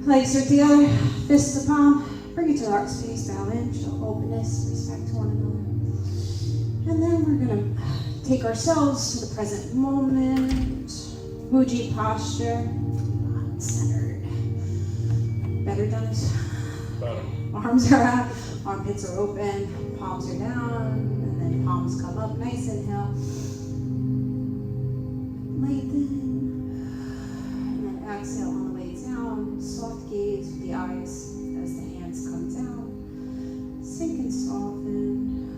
Legs are together, fists to palm, bring it to heart space, bow in, show openness, respect to one another. And then we're going to take ourselves to the present moment, Muji posture, centered. Better, Dennis? Better. Arms are out, armpits are open, palms are down, and then palms come up, nice inhale. Lengthen. Exhale on the way down, soft gaze with the eyes as the hands come down. Sink and soften.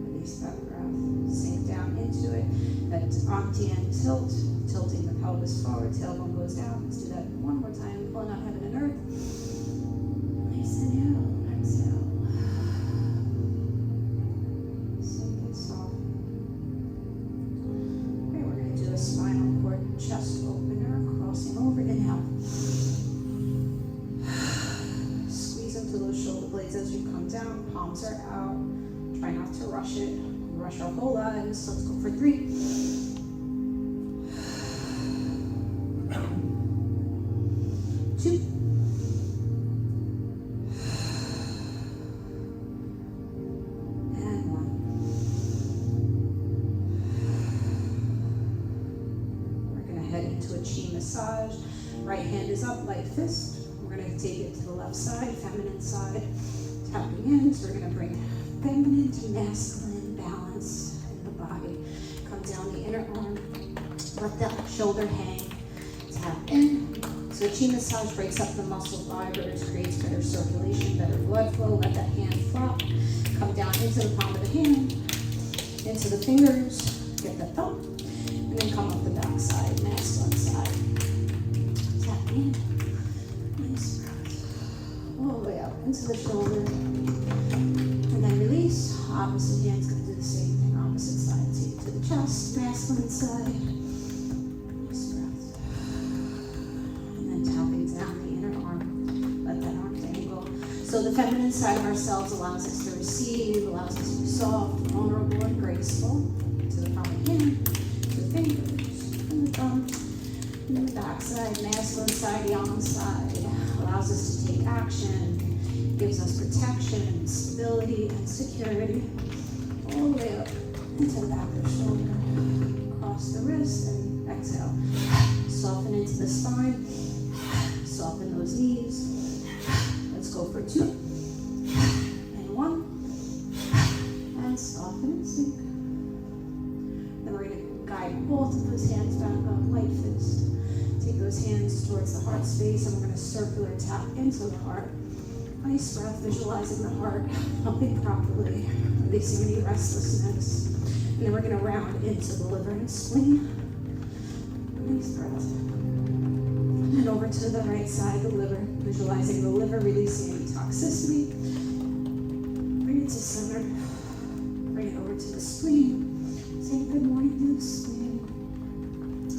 Release that breath. Sink down into it. That Antien tilt, tilting the pelvis forward, tailbone goes down. Let's do that one more time, pulling out heaven and earth. Nice inhale, exhale. Sink and soften. Okay, we're going to do a spinal cord chest opener. Crossing over, inhale. Squeeze into those shoulder blades as you come down. Palms are out. Try not to rush it. Rush our whole lives. So let's go for 3. 2. And 1. Head into a chi massage. Right hand is up, light fist. We're going to take it to the left side, feminine side, tapping in. So we're going to bring feminine to masculine balance in the body. Come down the inner arm, let that shoulder hang, tap in. So chi massage breaks up the muscle fibers, creates better circulation, better blood flow. Let that hand flop. Come down into the palm of the hand, into the fingers, get the thumb. And then come up the back side, masculine side. Tap in. Nice breath. All the way up into the shoulder. And then release. Opposite hand's going to do the same thing. Opposite side. Take it to the chest, masculine side. Nice breath. And then tapping down the inner arm. Let that arm dangle. So the feminine side of ourselves allows us to receive, allows us to be soft, vulnerable, and graceful. To the palm of the hand. Fingers and the thumb, and then the back side, masculine side, yang side, allows us to take action, gives us protection, stability, and security, all the way up into the back of the shoulder, across the wrist, and exhale. Soften into the spine, soften those knees. Let's go for 2, and 1, and soften and sink. Then we're going to guide both of those hands back up, light fist. Take those hands towards the heart space, and we're going to circular tap into the heart. Nice breath, visualizing the heart pumping properly, releasing any restlessness. And then we're going to round into the liver and spleen. Nice breath. And over to the right side, the liver, visualizing the liver, releasing any toxicity. Bring it to center. Bring it over to the spleen. Saying good morning to the spleen.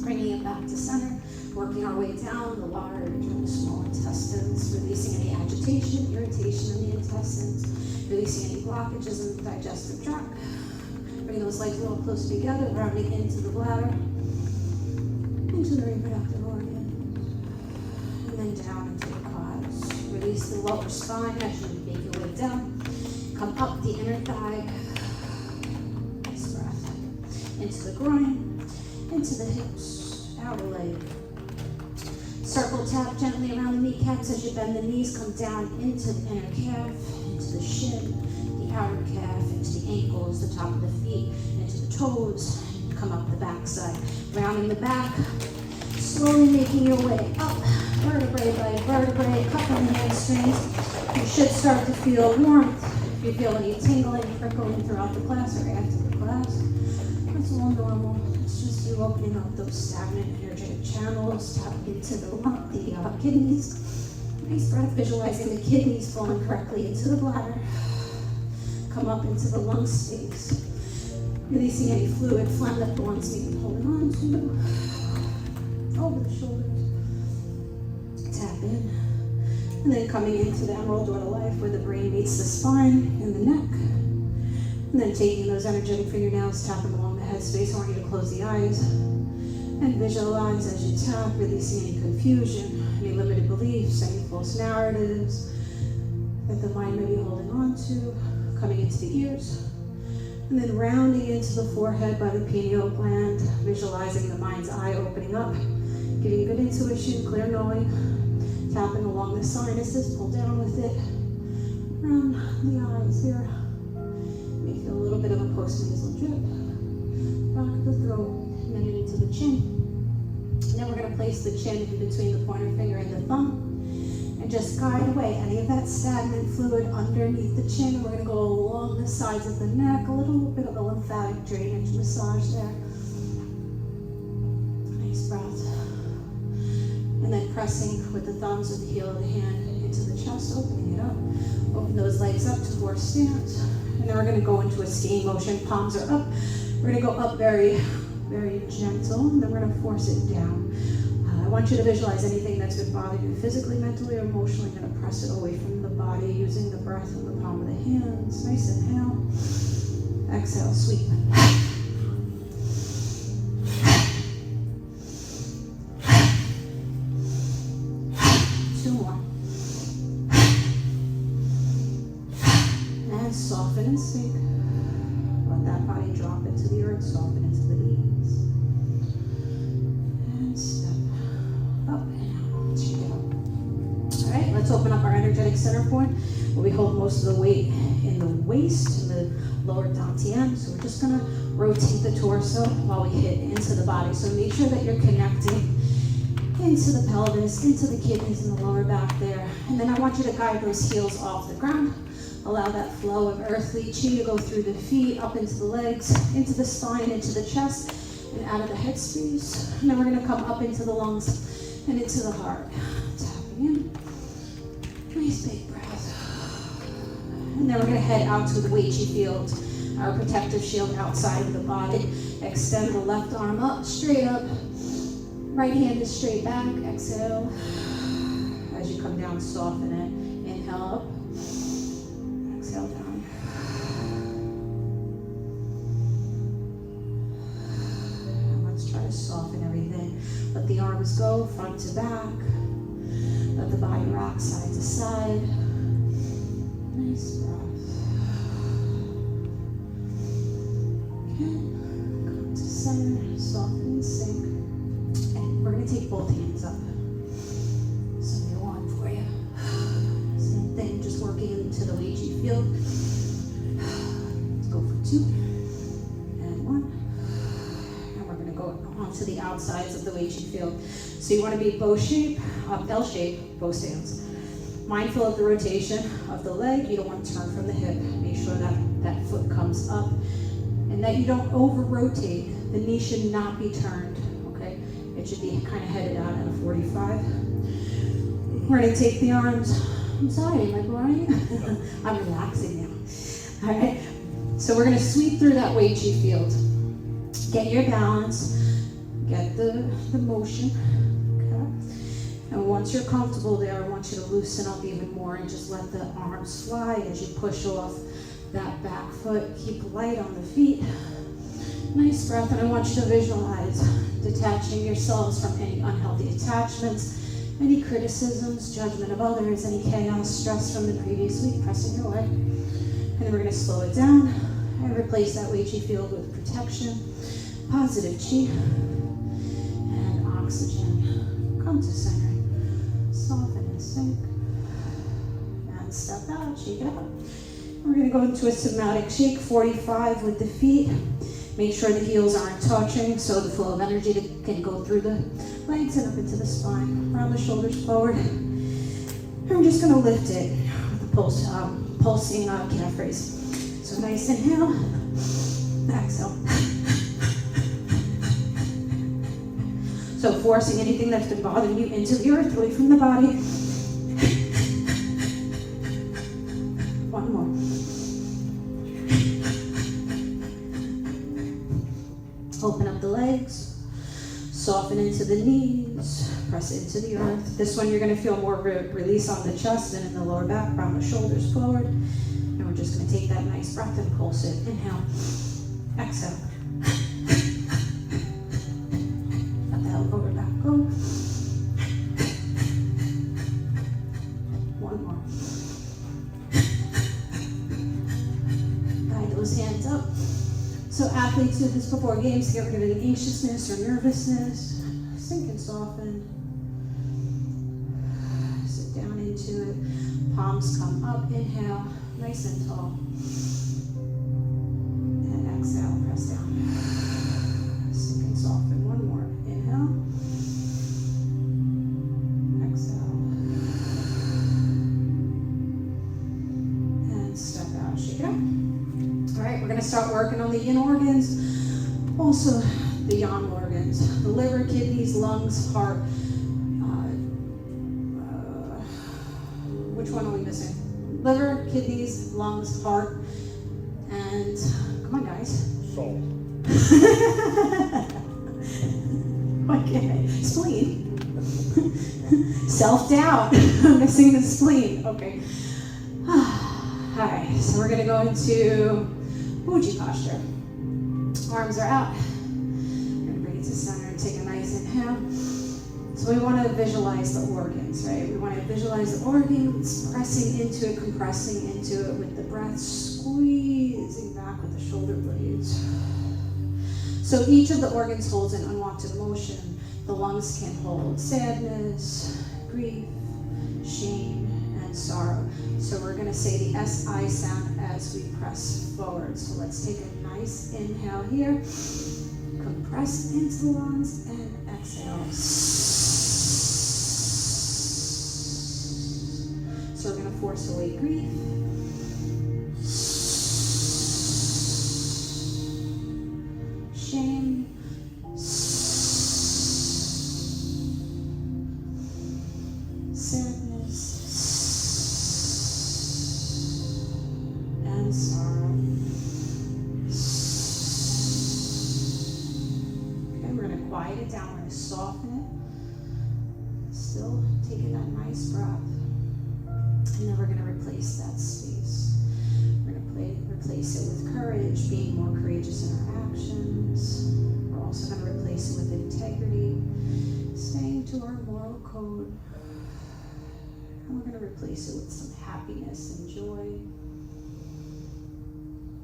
Bringing it back to center. Working our way down the large and the small intestines. Releasing any agitation, irritation in the intestines. Releasing any blockages in the digestive tract. Bring those legs a little closer together. Rounding into the bladder. Into the reproductive organ. And then down into the quads. Release the lower spine as you make your way down. Come up the inner thigh. Into the groin, into the hips, outer leg. Circle tap gently around the kneecaps as you bend the knees. Come down into the inner calf, into the shin, the outer calf, into the ankles, the top of the feet, into the toes. Come up the back side, rounding the back. Slowly making your way up, vertebrae by vertebrae, cupping the hamstrings. You should start to feel warmth. If you feel any tingling, prickling throughout the class or after the class. It's all normal. It's just you opening up those stagnant energetic channels, tap into the kidneys. Nice breath, visualizing the kidneys flowing correctly into the bladder. Come up into the lung space. Releasing any fluid, phlegm that the lungs may be holding on to. Over the shoulders. Tap in. And then coming into the emerald door to life where the brain meets the spine and the neck. And then taking those energetic fingernails, tapping along the head space. I want you to close the eyes and visualize as you tap, releasing any confusion, any limited beliefs, any false narratives that the mind may be holding on to, coming into the ears. And then rounding into the forehead by the pineal gland, visualizing the mind's eye opening up, getting good intuition, clear knowing, tapping along the sinuses, pull down with it, around the eyes here. You may feel a little bit of a post-nasal drip, back of the throat, and then into the chin. And then we're going to place the chin in between the pointer finger and the thumb, and just guide away any of that stagnant fluid underneath the chin. And we're going to go along the sides of the neck, a little bit of a lymphatic drainage massage there. Nice breath. And then pressing with the thumbs of the heel of the hand into the chest, opening it up. Open those legs up to horse stance. And then we're going to go into a skiing motion. Palms are up. We're going to go up very, very gentle, and then we're going to force it down. I want you to visualize anything that's been bothering you physically, mentally, or emotionally. I'm going to press it away from the body using the breath in the palm of the hands. Nice inhale. Exhale, sweep. 2 more. And soften and sink. Let that body drop into the earth, soften into the knees. And step up and out. Shake it up. All right, let's open up our energetic center point where we hold most of the weight in the waist, in the lower dantian. So we're just gonna rotate the torso while we hit into the body. So make sure that you're connecting into the pelvis, into the kidneys and the lower back there. And then I want you to guide those heels off the ground. Allow that flow of earthly chi to go through the feet, up into the legs, into the spine, into the chest, and out of the head space. And then we're going to come up into the lungs and into the heart. Tapping in. Nice big breath. And then we're going to head out to the Wei Chi field, our protective shield outside of the body. Extend the left arm up, straight up. Right hand is straight back. Exhale. As you come down, soften it. Inhale up. Exhale down. And let's try to soften everything. Let the arms go front to back. Let the body rock side to side. Nice breath. Again, come to center, soften and sink. And we're going to take both hands up. So we want for you. Same thing, just working into the Wei Chi field. Let's go for 2 and 1. And we're going to go onto the outsides of the Wei Chi field. So you want to be bow shape, L shape, bow stance. Mindful of the rotation of the leg. You don't want to turn from the hip. Make sure that that foot comes up and that you don't over rotate. The knee should not be turned. Okay, it should be kind of headed out at a 45. We're going to take the arms. I'm sorry, am I boring? I'm relaxing now. All right. So we're going to sweep through that Wei Chi field. Get your balance. Get the motion. And once you're comfortable there, I want you to loosen up even more and just let the arms fly as you push off that back foot. Keep light on the feet. Nice breath, and I want you to visualize detaching yourselves from any unhealthy attachments, any criticisms, judgment of others, any chaos, stress from the previous week, pressing your way. And then we're going to slow it down and replace that Wei Chi field with protection, positive chi, and oxygen. Come to center. Soften and sink. And step out, shake it out. We're going to go into a somatic shake, 45 with the feet. Make sure the heels aren't touching so the flow of energy can go through the legs and up into the spine. Round the shoulders forward. I'm just going to lift it with the pulsing calf raise. So nice inhale, exhale. So forcing anything that's been bothering you into the earth, away from the body. 1 more. Open up the legs, soften into the knees, press into the earth. This one you're going to feel more release on the chest and in the lower back, round the shoulders forward. And we're just going to take that nice breath and pulse it. Inhale, exhale. Let the elbow back go. So athletes do this before games to get rid of any anxiousness or nervousness. Sink and soften. Sit down into it. Palms come up. Inhale, nice and tall. And exhale, press down. Sink and soften. One more. Inhale. Exhale. And step out. Shake it up. All right, we're going to start working on the yin organs. Also, the yang organs. The liver, kidneys, lungs, heart. Which one are we missing? Liver, kidneys, lungs, heart, and come on, guys. Soul. Okay, spleen. Self-doubt. I'm missing the spleen. Okay. All right, so we're gonna go into Uji posture. Arms are out. We're gonna bring it to center and take a nice inhale. So we want to visualize the organs, right? We want to visualize the organs, pressing into it, compressing into it with the breath, squeezing back with the shoulder blades. So each of the organs holds an unwanted emotion. The lungs can hold sadness, grief, shame, and sorrow. So we're going to say the SI sound as we press forward. So let's take a nice inhale here. Compress into the lungs and exhale. So we're going to force away grief. Shame. Sadness. And sorrow. Okay, we're going to quiet it down. We're going to soften it. Still taking that nice breath. And then we're going to replace that space. We're going to replace it with courage, being more courageous in our actions. We're also going to replace it with integrity, staying to our moral code. And we're going to replace it with some happiness and joy.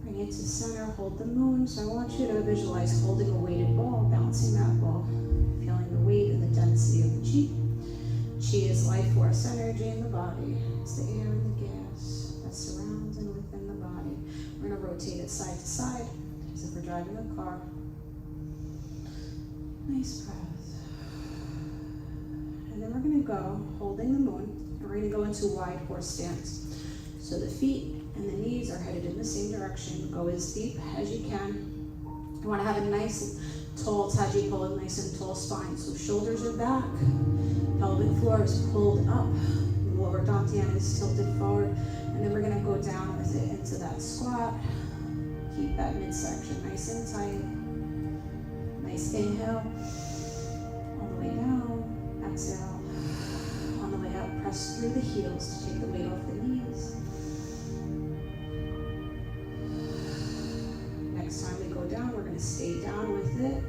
Bring it to center, hold the moon. So I want you to visualize holding a weighted ball, bouncing that ball, feeling the weight and the density of the chi. Chi is life force energy in the body. It's the air and the gas that surrounds and within the body. We're going to rotate it side to side as if we're driving a car. Nice breath. And then we're going to go holding the moon, and we're going to go into wide horse stance. So the feet and the knees are headed in the same direction. Go as deep as you can. You want to have a nice tall taji pole, a nice and tall spine. So shoulders are back. Pelvic floor is pulled up, lower dantian is tilted forward, and then we're going to go down with it into that squat. Keep that midsection nice and tight. Nice inhale, all the way down, exhale. On the way up, press through the heels to take the weight off the knees. Next time we go down, we're going to stay down with it.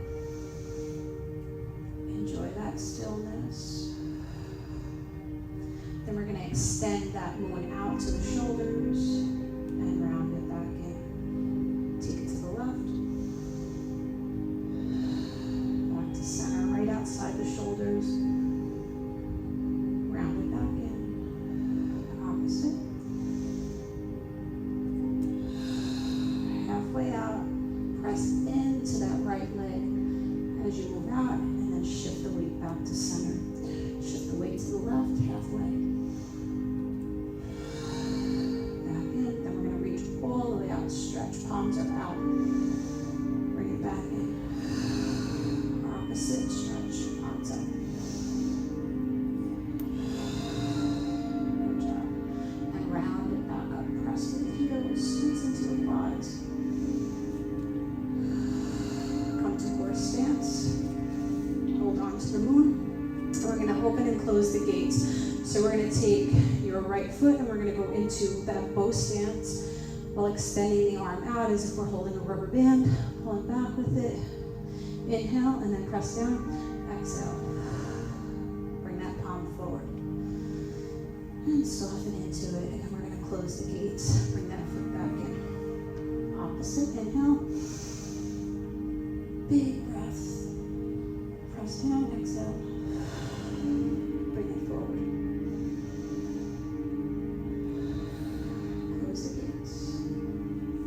Enjoy that stillness. Then we're going to extend that moon out to the shoulders and round it back in. Take it to the left. Back to center, right outside the shoulders. Round it back in. Opposite. Halfway out. Press into that right leg as you move out, and then shift the weight back to center. Shift the weight to the left, halfway. Stretch, palms are out. Bring it back in. Opposite, stretch, palms up. Good job. And round it back up. Press with the heels, squeeze into the quads. Come to horse stance. Hold on to the moon. And we're going to open and close the gates. So we're going to take your right foot and we're going to go into that bow stance, while extending the arm out as if we're holding a rubber band. Pull it back with it. Inhale and then press down. Exhale. Bring that palm forward. And soften into it. And then we're going to close the gates. Bring that foot back in. Opposite. Inhale. Big breath. Press down, exhale. Bring it forward. Close the gates.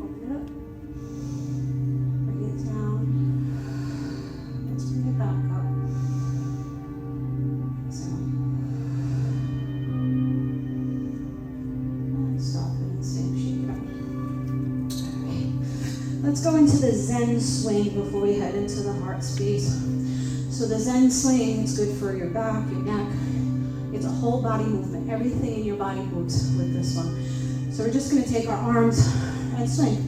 Open it up. Bring it down. Let's bring it back up. Exhale. And soften and sink. Shake it up. Alright. Let's go into the Zen swing before we head into the heart space. So the Zen swing is good for your back, your neck. It's a whole body movement. Everything in your body moves with this one. So we're just going to take our arms and swing.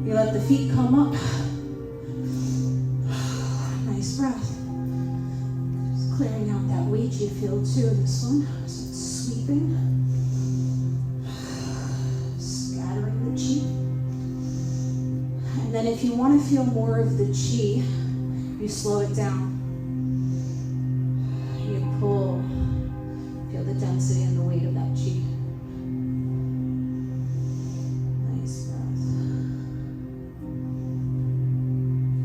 You let the feet come up. Nice breath. Just clearing out that weight you feel too. This one. So it's sweeping. Scattering the chi. And then if you want to feel more of the chi, you slow it down. You pull, feel the density and the weight of that chi. Nice breath.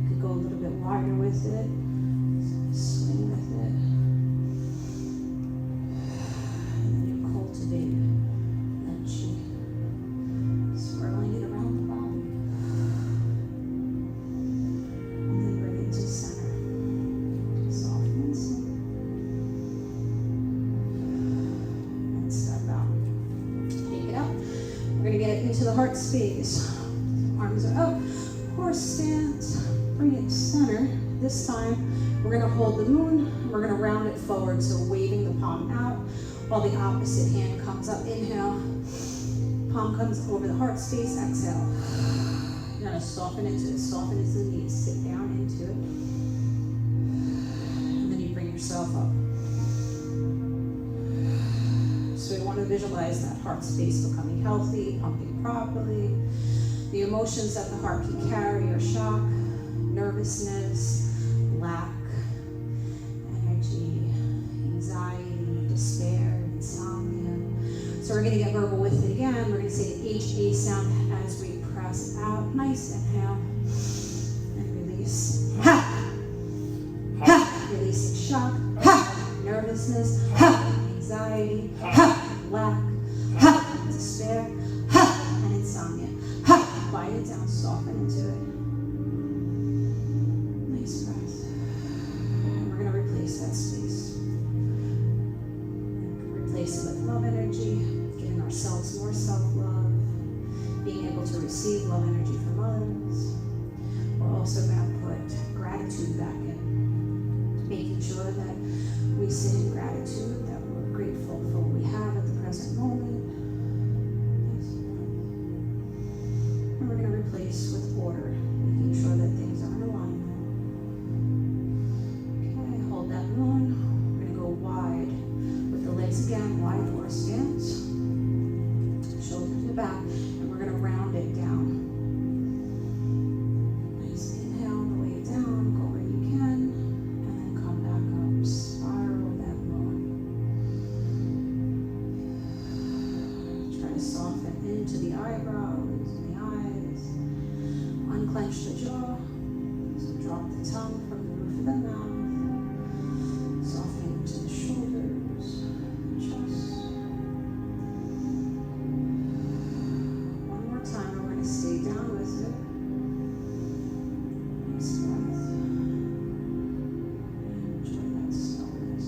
You could go a little bit wider with it. Swing with it. And then you cultivate that chi. Swirling it around the body. And then bring it to center. Soften and sink. Into the heart space. Arms are up. Horse stance. Bring it center. This time we're going to hold the moon. We're going to round it forward. So waving the palm out while the opposite hand comes up. Inhale. Palm comes over the heart space. Exhale. You're going to soften into it. Soften into the knees. Sit down into it. And then you bring yourself up. So we want to visualize that heart space becoming healthy, pumping properly. The emotions that the heart can carry are shock, nervousness, lack, energy, anxiety, despair, insomnia. So we're going to get verbal with it again. We're going to say the HA sound as we press out. Nice inhale and release. Ha! Ha! Releasing shock. Ha! Nervousness. Ha! Anxiety, ha, lack, ha, despair, ha, and insomnia. Ha, quiet it down, soften into it. Nice breath. And we're going to replace that space. Replace it with love energy, giving ourselves more self-love, being able to receive love energy from others. We're also going to put gratitude back in, making sure that we sit in gratitude, that we're grateful for what we have at the present moment. And we're going to replace with order, making sure that things are in alignment. Okay, hold that moon. We're going to go wide with the legs again, wide horse stance. Shoulders to the back, and we're going to round it down. Nice inhale, on the way down, go where you can, and then come back up. Spiral that moon. Try to soften into the eyebrows and the eyes. Unclench the jaw. So drop the tongue from the roof of the mouth. Soften into the shoulders, chest. One more time, and we're going to stay down with it. Nice breath. Enjoy that stillness.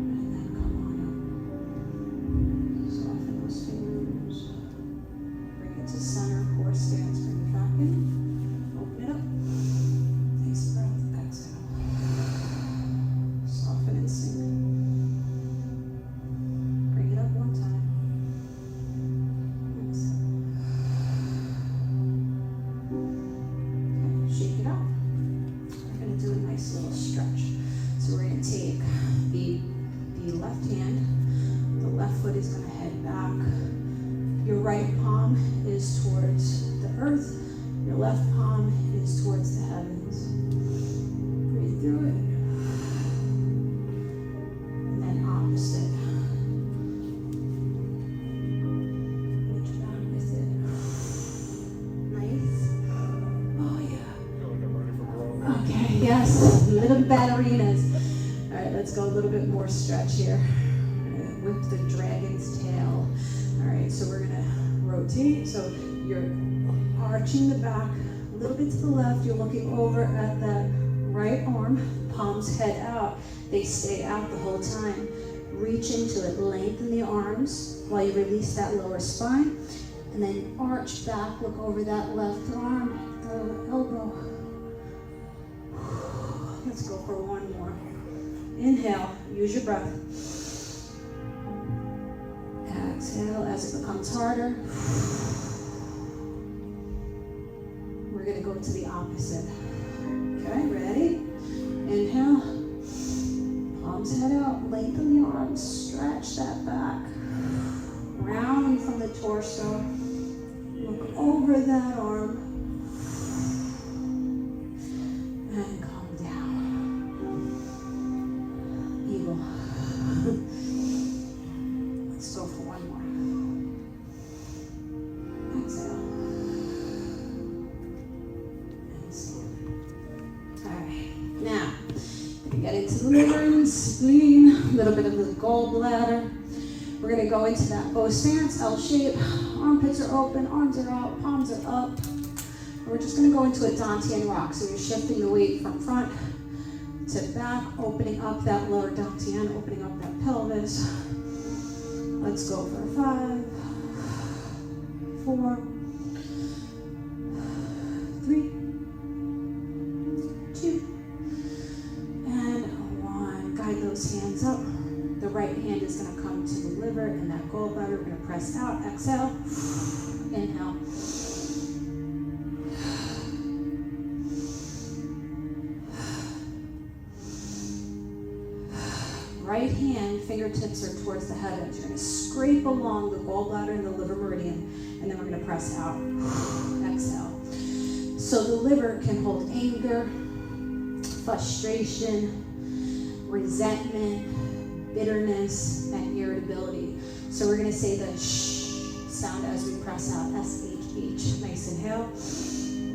And then come on up. Soften those fingers. Bring it to center. Horse stance. Bring it back in. Open it up. Nice breath. Exhale. Soften and sink. Bring it up one time. Exhale. Okay, shake it up. We're going to do a nice little stretch. So we're going to take the left hand. The left foot is going to head back. Your right palm is towards the earth. Your left palm is towards the heavens. Breathe through it. And then opposite. Reach back with it. Nice. ballerinas. All right, let's go a little bit more stretch here. Whip the dragon's tail. All right, so we're gonna rotate. So you're arching the back a little bit to the left. You're looking over at that right arm. Palms head out. They stay out the whole time. Reach into it. Lengthen the arms while you release that lower spine. And then arch back. Look over that left arm, the elbow. Let's go for one more. Inhale. Use your breath. Exhale as it becomes harder. We're going to go to the opposite. Okay, ready? Inhale. Palms head out. Lengthen the arms. Stretch that back. Round from the torso. Look over that arm. And calm down. Eagle. Let's go for one more. Exhale. And stand. All right. Now, we get into the liver and spleen, a little bit of the gallbladder. We're going to go into that bow stance, L shape. Armpits are open, arms are out, palms are up. And we're just going to go into a Dantian rock. So you're shifting the weight from front to back, opening up that lower Dantian, opening up that pelvis. Let's go for 5, 4, 3, 2, and 1. Guide those hands up. The right hand is going to come to the liver and that gallbladder. We're going to press out. Exhale. Inhale. Right hand, fingertips are towards the heavens. You're going to scrape along the gallbladder and the liver meridian, and then we're going to press out. Exhale. So the liver can hold anger, frustration, resentment, bitterness, and irritability. So we're going to say the sh sound as we press out. S-H-H. Nice inhale.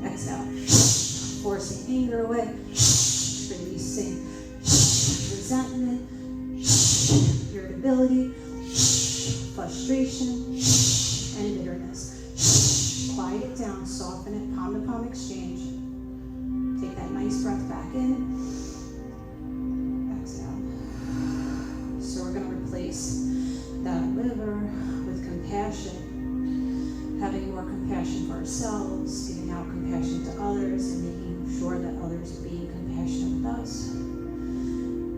Exhale. Forcing anger away. Releasing resentment, irritability, frustration, and bitterness. Quiet it down. Soften it. Palm to palm exchange. Take that nice breath back in. That liver with compassion, having more compassion for ourselves, giving out compassion to others, and making sure that others are being compassionate with us.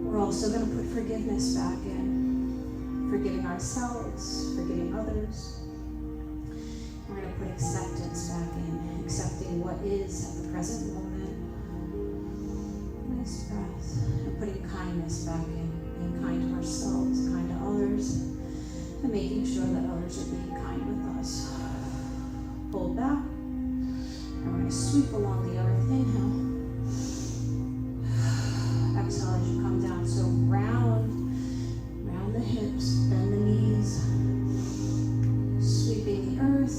We're also going to put forgiveness back in, forgiving ourselves, forgiving others. We're going to put acceptance back in, accepting what is at the present moment. Nice breath. And putting kindness back in. Being kind to ourselves, kind to others, and making sure that others are being kind with us. Hold back, and we're going to sweep along the earth. Inhale. Exhale as you come down. So round the hips, bend the knees, sweeping the earth,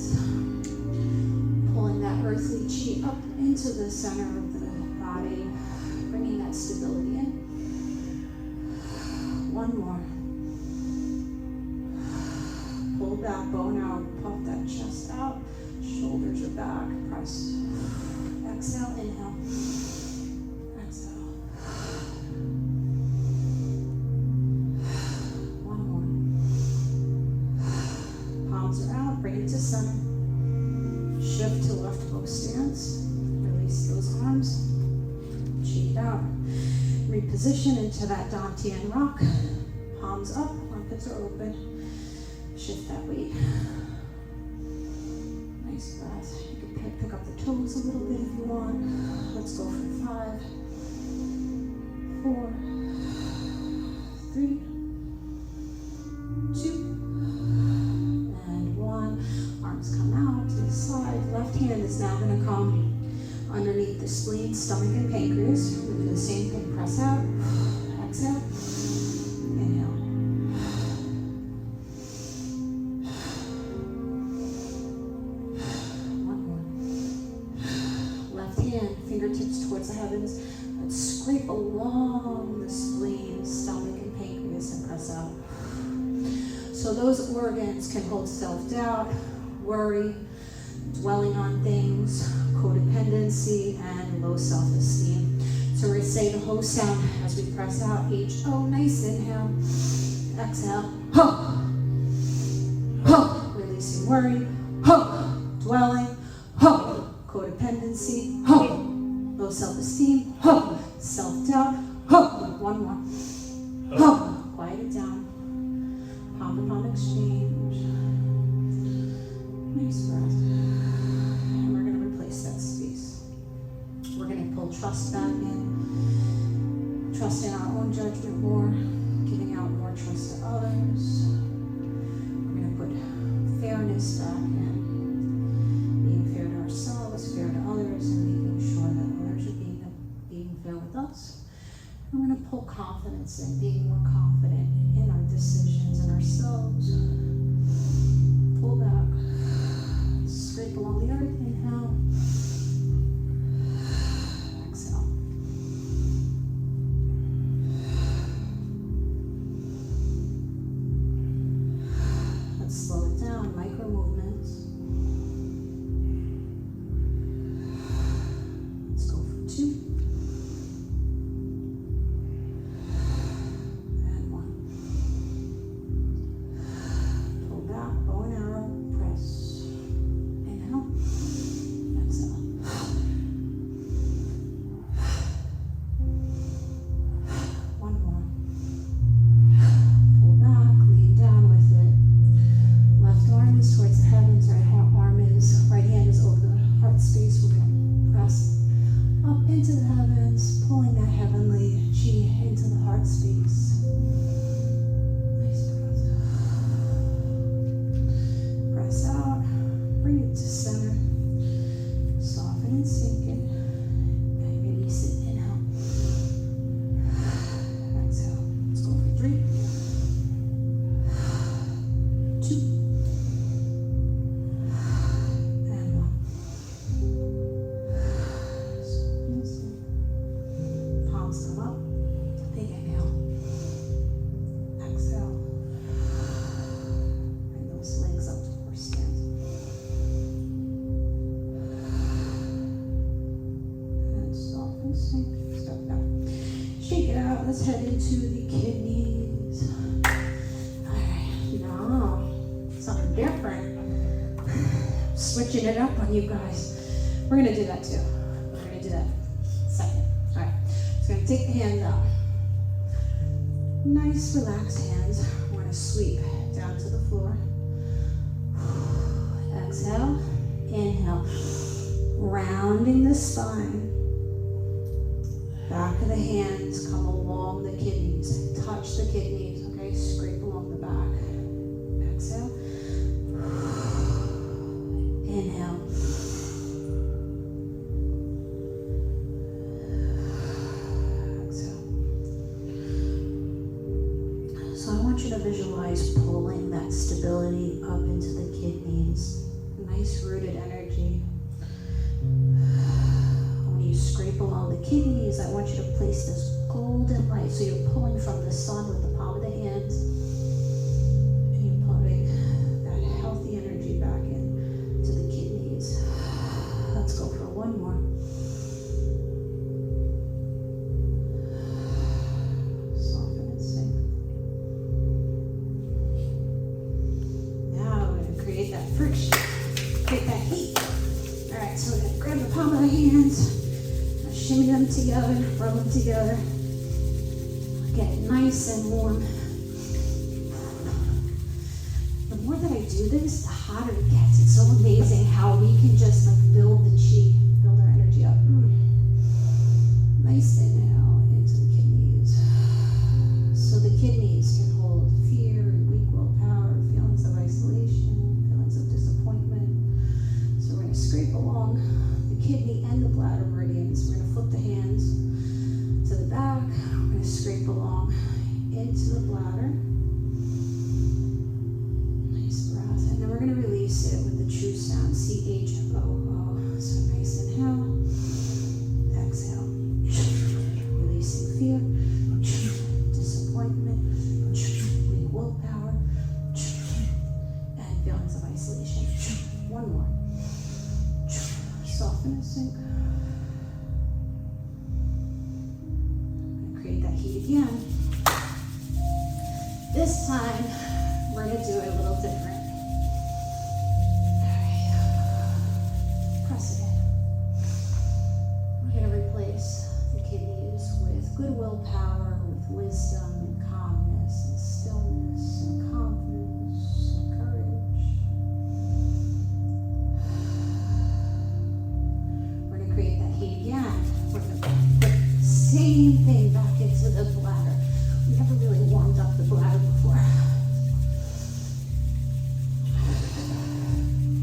pulling that earthly chi up into the center of the body, bringing that stability in. One more. Pull back, bone out, puff that chest out. Shoulders are back. Press. Exhale, inhale. Exhale. One more. Palms are out. Bring it to center. Shift to left bow stance. Release those arms. Cheek out. Reposition into that Dantian rock. Palms up, armpits are open. Shift that weight. Nice breath. You can pick up the toes a little bit if you want. Let's go for 5, 4, 3, 2, and 1. Arms come out to the side. Left hand is now going to come underneath the spleen, stomach, and pancreas. We'll do the same thing. Press out. Exhale. Inhale. One more. Left hand, fingertips towards the heavens. Let's scrape along the spleen, stomach, and pancreas, and press out. So those organs can hold self-doubt, worry, dwelling on things, codependency, and low self-esteem. So we're going to say the ho sound as we press out. H-O, nice inhale. Exhale. Ho. Ho. Releasing worry. Ho. Dwelling. Ho. Codependency. Ho. Low self-esteem. Ho. Self-doubt. Ho. One more. Ho. Quiet it down. Palm to palm exchange. Nice breath. And we're going to replace that space. We're going to pull trust back in. Trust in our own judgment more. Giving out more trust to others. We're going to put fairness back in. Being fair to ourselves, fair to others, and making sure that others are being fair with us. And we're going to pull confidence in, being more confident in our decisions and ourselves. Pull back. Scrape along the earth. Inhale. Exhale. Let's slow it down. Micro movements. Let's go for 2. And 1. Pull back. Bow and arrow. Press. Inhale. Exhale. One more. Pull back. Lean down with it. Left arm is towards the heavens. Right hand is over the heart space. We're going to press up into the heavens, pulling that heavenly chi into the heart space. Nice breath. Press out. Bring it to center. Soften and sink it. And release it. Inhale. Exhale. Let's go for 3. 2. And 1. Soften and sink. Palms come up. Big inhale. Exhale. Bring those legs up to horse stance. And soften, sink, step back. Shake it out. Let's head into the kidneys. Alright, now something different. Switching it up on you guys. We're gonna do that too. We're gonna do that second. Alright. So I'm gonna take the hands out. Nice relaxed hands. We're gonna sweep down to the floor. Exhale. Inhale. Rounding the spine. Back of the hands come along the kidneys. Touch the kidneys, okay? Scrape along the back. Exhale. Inhale. Exhale. So I want you to visualize pulling that stability up into the kidneys. Nice rooted energy. When you scrape along the kidneys, I want you to place this golden light. So you're pulling from the sun with the palm of the hands. And you're putting that healthy energy back into the kidneys. Let's go for 1 more. Soften and sink. Now we're going to create that friction. Create that heat. Alright, so we're going to grab the palm of the hands. Shimmy them together, rub them together. Get nice and warm. The more that I do this, the hotter it gets. It's so amazing how we can just build the chi, build our energy up. Nice inhale into the kidneys. So the kidneys can hold fear and weak willpower, feelings of isolation, feelings of disappointment. So we're going to scrape along the kidney and the bladder meridians. We're going to flip the hands to the back. We're going to scrape along into the bladder. Nice breath. And then we're going to release it with the true sound, C-H-O-O. So nice inhale. Exhale. sink. Create that heat again. This time, we're going to do it a little different. All right. Press it in. We're going to replace the kidneys with good willpower, with wisdom and calmness and stillness and confidence and courage. We're going to create that heat again. We're going to put the same thing back into the bladder. We never really warmed up the bladder before.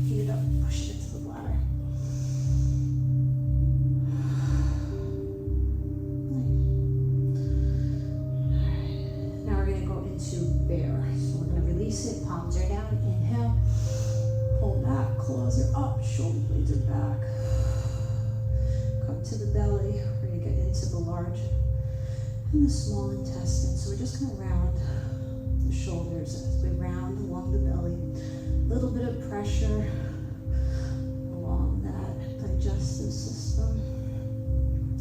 Heat it up, push it into the bladder. Nice. Alright, now we're going to go into bear. So we're going to release it, palms are down, inhale, pull back, claws are up, shoulder blades are back. Come to the belly, we're going to get into the large and the small intestine. So we're just going to round the shoulders as we round along the belly. A little bit of pressure along that digestive system.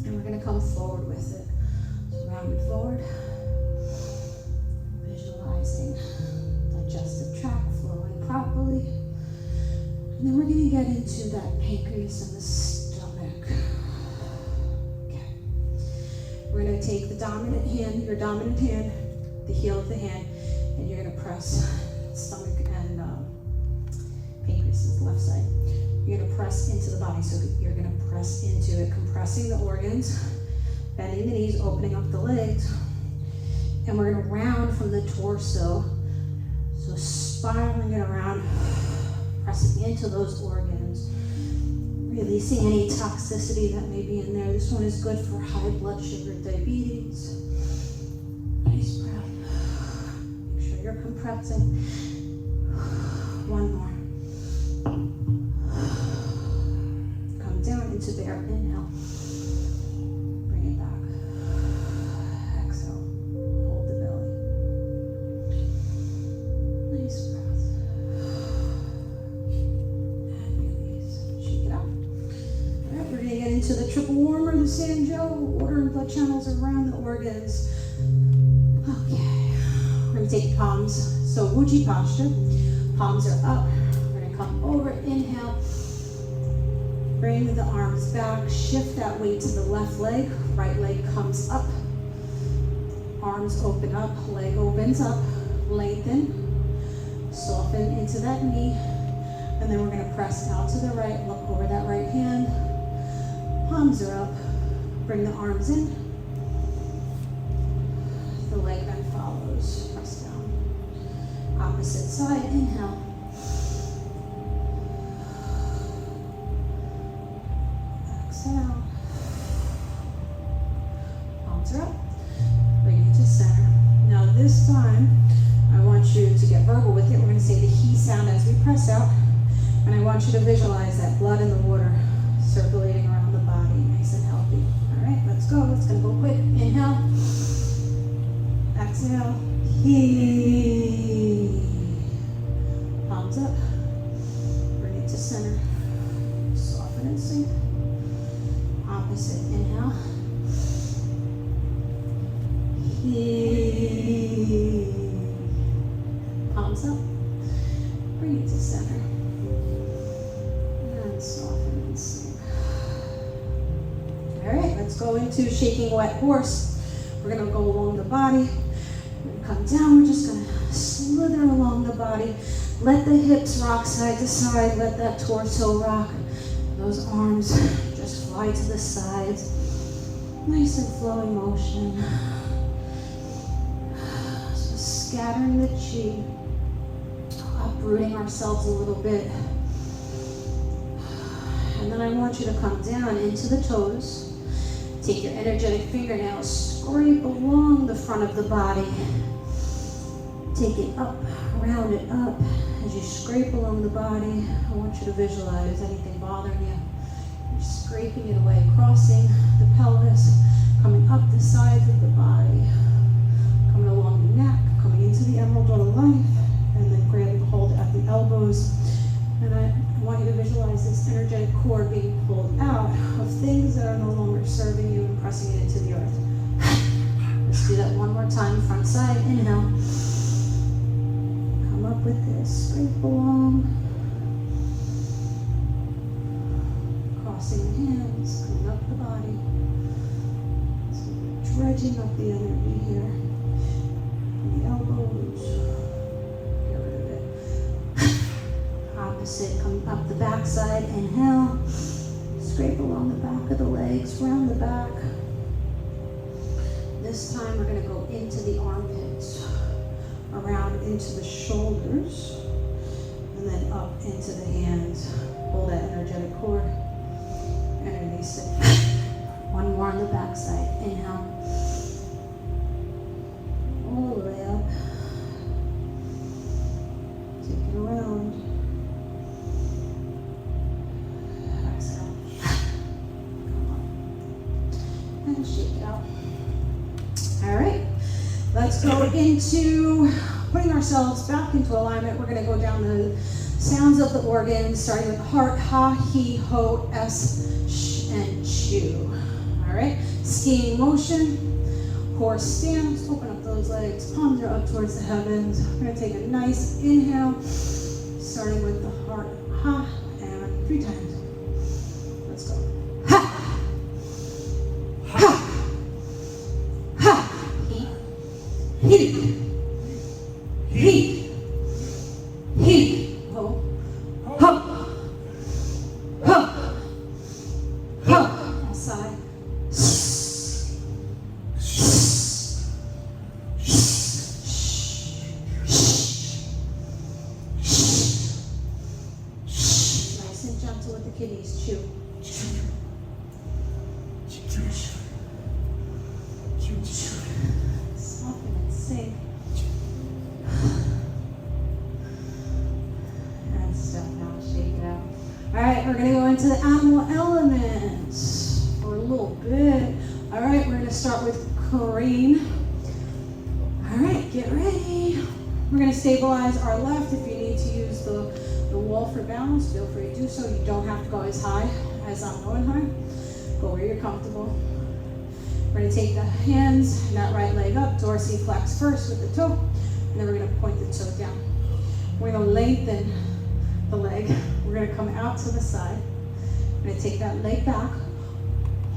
And we're going to come forward with it. So round it forward. Visualizing digestive tract flowing properly. And then we're going to get into that pancreas and the stomach. We're going to take the dominant hand, your dominant hand, the heel of the hand, and you're going to press stomach and pancreas is the left side. You're going to press into the body, so you're going to press into it, compressing the organs, bending the knees, opening up the legs, and we're going to round from the torso, so spiraling it around, pressing into those organs. Releasing any toxicity that may be in there. This one is good for high blood sugar, diabetes. Nice breath. Make sure you're compressing. One more. Come down into bear. Inhale. Bring it back. Exhale. Hold the belly. Nice breath. Into the triple warmer, the sand gel, water and blood channels around the organs. Okay, we're going to take palms, so Wuji posture. Palms are up. We're going to come over, inhale. Bring the arms back, shift that weight to the left leg. Right leg comes up. Arms open up, leg opens up, lengthen. Soften into that knee. And then we're going to press out to the right, look over that right hand. Palms are up. Bring the arms in. The leg then follows. Press down. Opposite side. Inhale. Exhale. Palms are up. Bring it to center. Now this time, I want you to get verbal with it. We're going to say the he sound as we press out. And I want you to visualize that blood in the water circulating around the body, nice and healthy. All right, let's go. It's going to go quick. Inhale. Exhale. He. Palms up. Bring it to center. Soften and sink. Opposite. Inhale. He. Palms up. Bring it to center. And soften and sink. All right, let's go into shaking wet horse. We're going to go along the body. We're going to come down. We're just going to slither along the body. Let the hips rock side to side. Let that torso rock. Those arms just fly to the sides. Nice and flowing motion. So scattering the chi. Uprooting ourselves a little bit. And then I want you to come down into the toes. Take your energetic fingernails, scrape along the front of the body. Take it up, round it up. As you scrape along the body, I want you to visualize anything bothering you. You're scraping it away, crossing the pelvis, coming up the sides of the body, coming along the neck, coming into the emerald or the life, and then grabbing hold at the elbows. And I want you to visualize this energetic cord being pulled out up with this. Scrape along. Crossing the hands, coming up the body. So we're dredging up the energy here. The elbows. Get rid of it. Opposite, coming up the backside. Inhale. Scrape along the back of the legs, round the back. This time we're going to go into the armpits, around into the shoulders, and then up into the hands. Hold that energetic core and release it. One more on the back side. Inhale. All the way up. Take it around. Exhale. Come on. And shake it out. All right. Let's go into putting ourselves back into alignment. We're going to go down the sounds of the organs, starting with the heart. Ha, he, ho, s, sh, and chew. All right. Skiing motion. Horse stance. Open up those legs. Palms are up towards the heavens. We're going to take a nice inhale, starting with the heart. Ha, and 3 times. Let's go. Ha. Ha. Ha. He. He. He. Ho. Ho. Ho. Ho. Side. Nice and gentle with the kidneys. Chew. Soften and sink. And step now, shake it out. All right, we're gonna go into the animal elements for a little bit. All right, we're gonna start with crane. All right, get ready. We're gonna stabilize our left. If you need to use the wall for balance, feel free to do so. You don't have to go as high as I'm going high. Go where you're comfortable. We're gonna take the hands and that right leg up, dorsiflex first with the toe, and then we're gonna point the toe down. We're gonna lengthen the leg. We're gonna come out to the side. We're gonna take that leg back,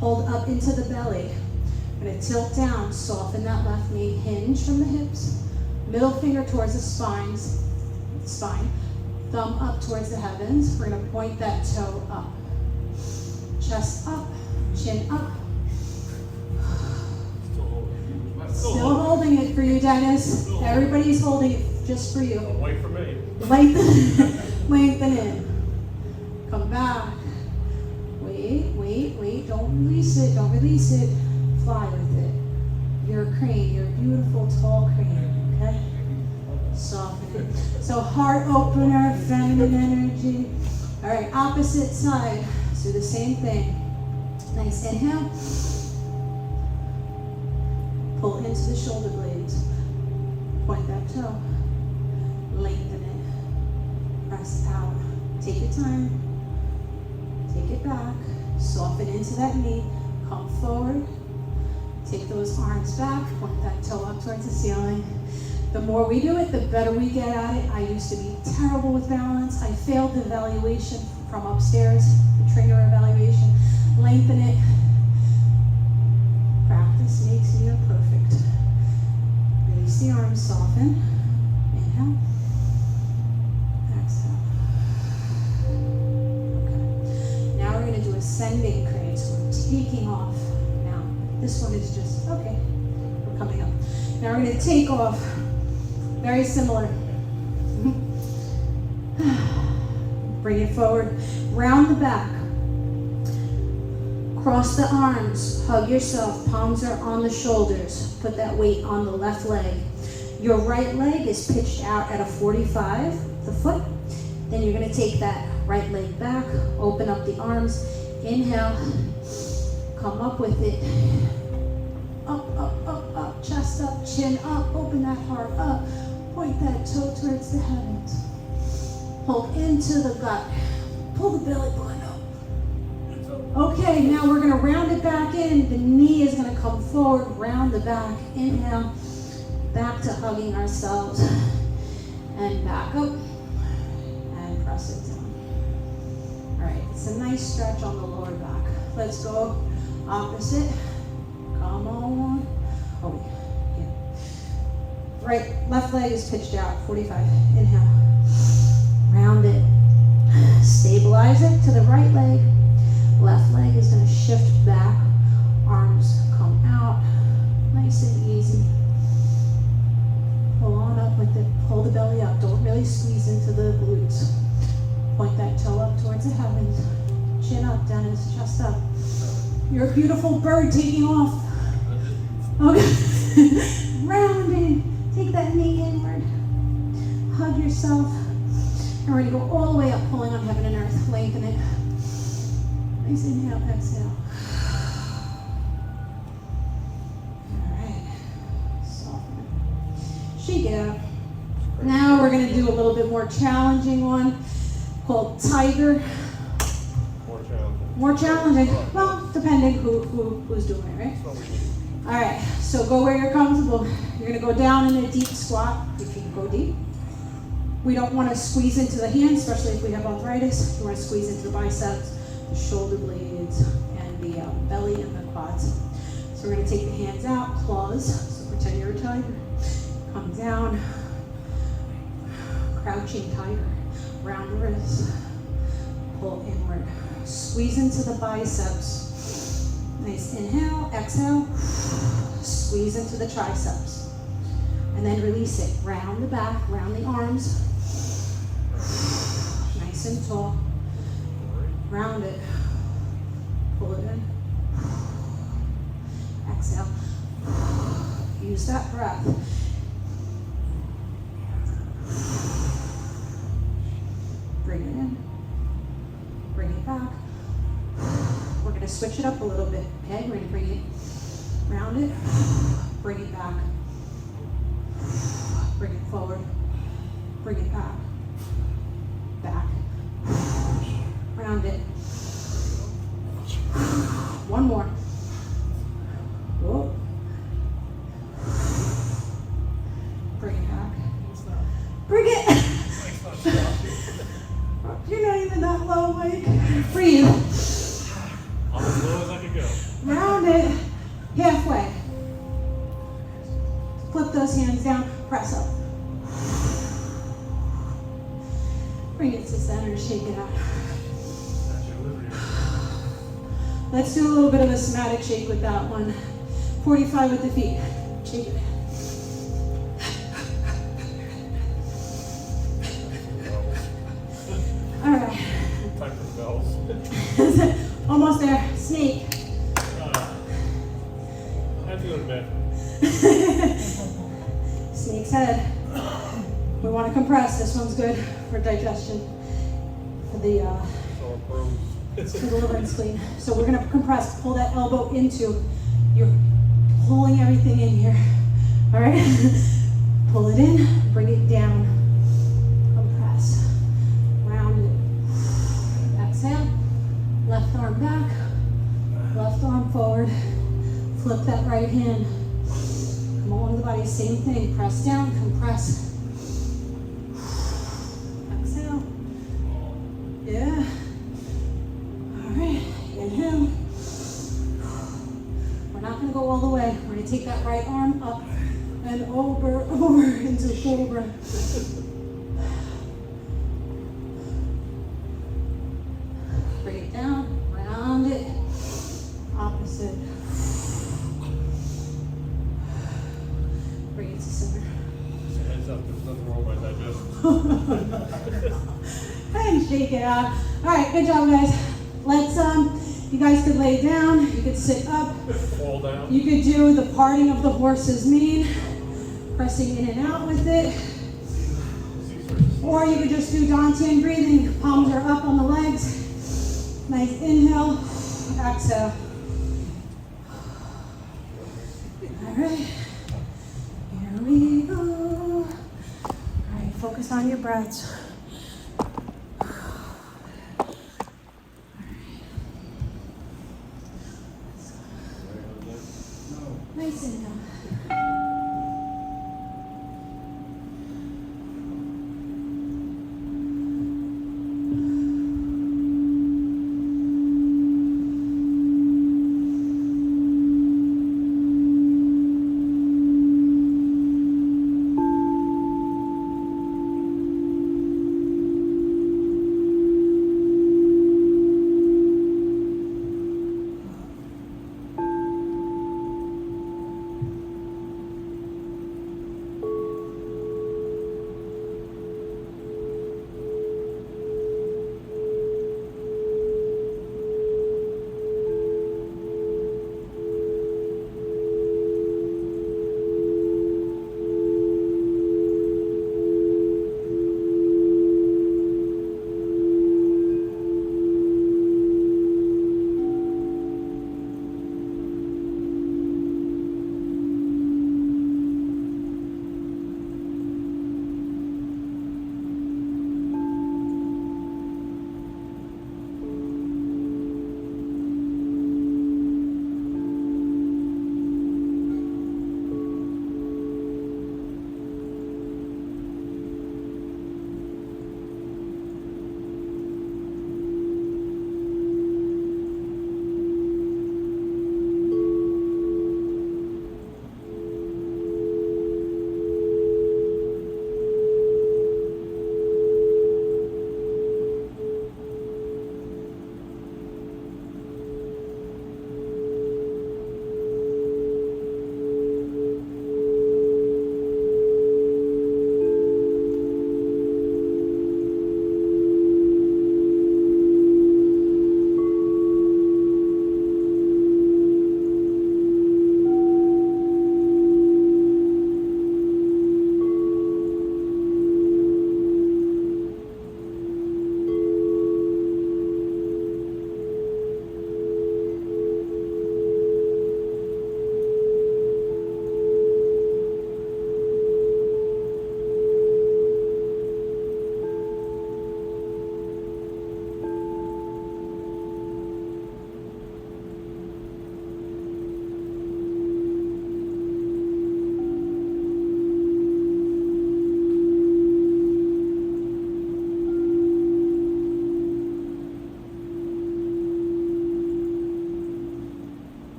hold up into the belly. We're gonna tilt down, soften that left knee, hinge from the hips, middle finger towards the spine, thumb up towards the heavens. We're gonna point that toe up. Chest up, chin up. Still holding it for you, Dennis. Everybody's holding it just for you. Wait for me. Lengthen it. Come back. Wait. Don't release it. Don't release it. Fly with it. You're a crane. You're a beautiful, tall crane. Okay? Soften it. So heart opener, feminine energy. All right, opposite side. Let's do the same thing. Nice inhale. Pull into the shoulder blades. Point that toe. Lengthen it. Press out. Take your time. Take it back. Soften into that knee. Come forward. Take those arms back. Point that toe up towards the ceiling. The more we do it, the better we get at it. I used to be terrible with balance. I failed the evaluation from upstairs, the trainer evaluation. Lengthen it. Practice makes you perfect. Release the arms, soften. Inhale. Exhale. Okay. Now we're going to do ascending crane. So we're taking off. Now, this one is just, okay, we're coming up. Now we're going to take off. Very similar. Bring it forward. Round the back. Cross the arms. Hug yourself. Palms are on the shoulders. Put that weight on the left leg. Your right leg is pitched out at a 45, the foot. Then you're going to take that right leg back. Open up the arms. Inhale. Come up with it. Up, up, up, up. Chest up, chin up. Open that heart up. Point that toe towards the heavens. Hold into the gut. Pull the belly button up. Okay, now we're going to round it back in. The knee is going to come forward, round the back. Inhale, back to hugging ourselves. and back up, and press it down. All right, it's a nice stretch on the lower back. Let's go opposite. Come on. Oh, yeah. Right, left leg is pitched out, 45. Inhale. Round it. Stabilize it to the right leg. Left leg is going to shift back. Arms come out. Nice and easy. Pull on up with it. Pull the belly up. Don't really squeeze into the glutes. Point that toe up towards the heavens. Chin up, Dennis. Chest up. You're a beautiful bird taking off. Okay. Rounding. Take that knee inward. Hug yourself. And we're going to go all the way up, pulling on heaven and earth. Lengthen it. Nice inhale, exhale. All right. Soften it. Shake it out. Now we're going to do a little bit more challenging one called Tiger. More challenging. Well, depending who's doing it, right? All right. So go where you're comfortable. You're going to go down in a deep squat, if you can go deep. We don't want to squeeze into the hands, especially if we have arthritis. We want to squeeze into the biceps, the shoulder blades, and the belly and the quads. So we're going to take the hands out, claws. So pretend you're a tiger. Come down. Crouching tiger. Round the wrists. Pull inward. Squeeze into the biceps. Nice inhale, exhale. Squeeze into the triceps. And then release it. Round the back, round the arms. Nice and tall. Round it. Pull it in. Exhale. Use that breath. Bring it in. Bring it back. We're going to switch it up a little bit. Okay, we're going to bring it, round it, bring it back. Bring it forward. Bring it back. Back. Round it. One more. Whoa. Bring it back. Bring it. You're not even that low, Mike. Breathe. I'm as low as I can go. Round it. Halfway. Flip those hands down. Press up. Bring it to center. Shake it out. Let's do a little bit of a somatic shake with that one. 45 with the feet. Shake it. All right. Time for bells. Almost there. Snake. I have to go to bed. Snake's head. We want to compress. This one's good for digestion, for the liver and spleen. So we're going to compress. Pull that elbow into. You're pulling everything in here. All right. Pull it in. Bring it down. Compress. Round it. Exhale. Left arm back. Left arm forward. Flip that right hand. Come on to the body. Same thing. Press down. Compress. Exhale. Yeah. All right. Inhale. We're not going to go all the way. We're going to take that right arm up and over into cobra. Bring it down. Round it. Opposite. Bring it to center. Heads up, there's nothing wrong with my digestion. And shake it out. All right, good job, guys. Let's, you guys could lay down. You could sit up. Fall down. You could do the parting of the horse's mane, pressing in and out with it. Or you could just do Dantian breathing. Palms are up on the legs. Nice inhale, exhale. All right, here we go. All right, focus on your breaths. Nice inhale.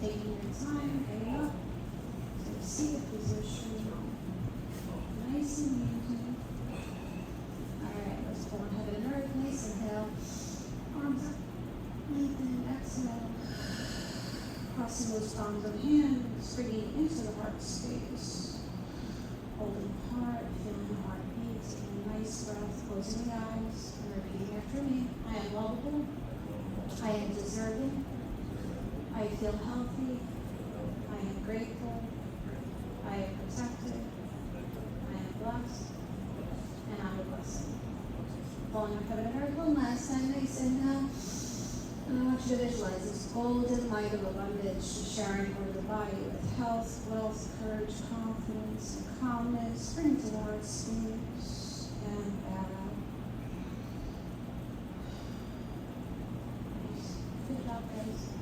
taking your time, getting up to the seated position. Nice and easy. Alright, let's pull on heaven and earth. Nice inhale. Arms up. Lengthen. Exhale. Crossing those palms of hands, bringing into the heart space. Holding heart, feeling the heartbeat, taking a nice breath, closing the eyes, and repeating after me. I am lovable. I am deserving. I feel healthy. I am grateful. I am protected. I am blessed. And I'm a blessing. Falling on heaven and earth one last time. Nice inhale. And I want you to visualize this golden light of abundance sharing over the body with health, wealth, courage, confidence, and calmness. Bring it to the heart space and bow out. Nice. Good job, guys.